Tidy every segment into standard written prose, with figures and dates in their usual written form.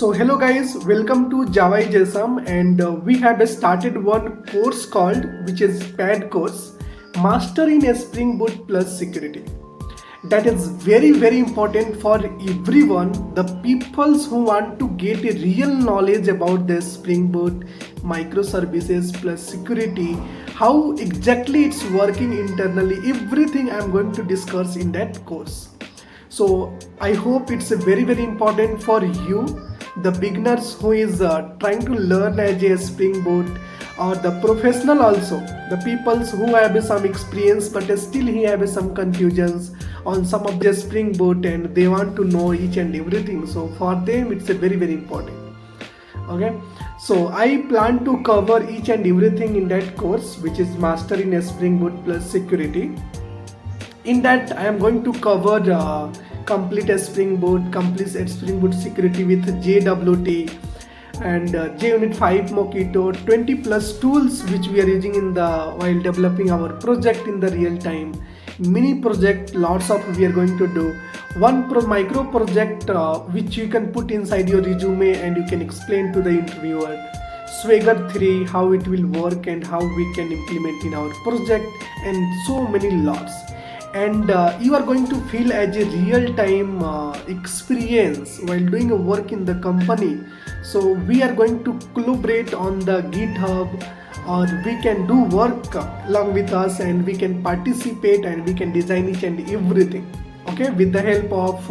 So hello guys, welcome to Javaisawesome, and we have started one course called, which is PAD course, Master in Spring Boot plus Security. That is very important for everyone, the peoples who want to get a real knowledge about the Spring Boot Microservices plus security, how exactly it's working internally, everything I'm going to discuss in that course. So I hope it's a very important for you, the beginners who is trying to learn as a Spring Boot, or the professional also, the peoples who have some experience but still he have some confusions on some of the Spring Boot and they want to know each and everything. So for them it's a very important. Okay, so I plan to cover each and everything in that course, which is Master in Spring Boot plus Security. In that I am going to cover complete Spring Boot, complete Spring Boot security with JWT and JUnit 5 Mockito, 20 plus tools which we are using in the while developing our project in the real time. Mini project, lots of we are going to do. One micro project which you can put inside your resume and you can explain to the interviewer. Swagger 3, how it will work and how we can implement in our project, and so many lots. And you are going to feel as a real-time experience while doing a work in the company. So we are going to collaborate on the GitHub, or we can do work along with us and we can participate and we can design each and everything, okay, with the help of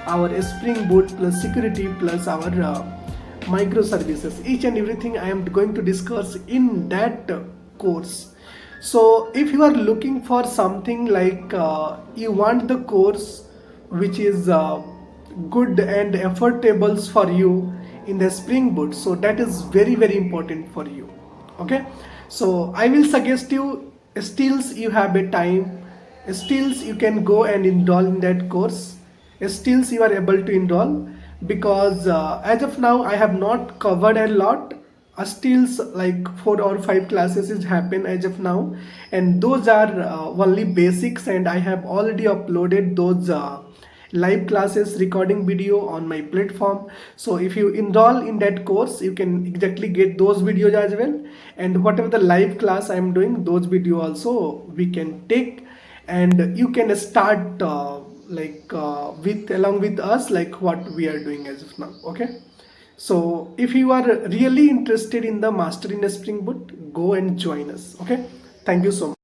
our Spring Boot plus security plus our microservices. Each and everything I am going to discuss in that course. So if you are looking for something like you want the course which is good and affordable for you in the Spring Boot, so that is very important for you. Okay, so I will suggest you, still you have a time, still you can go and enroll in that course, still you are able to enroll, because as of now I have not covered a lot. Still like 4 or 5 classes is happen as of now, and those are only basics, and I have already uploaded those live classes recording video on my platform. So if you enroll in that course, you can exactly get those videos as well, and whatever the live class I am doing, those video also we can take, and you can start with along with us, like what we are doing as of now. Okay, so if you are really interested in the Master in Spring Boot, go and join us. Okay, thank you so much.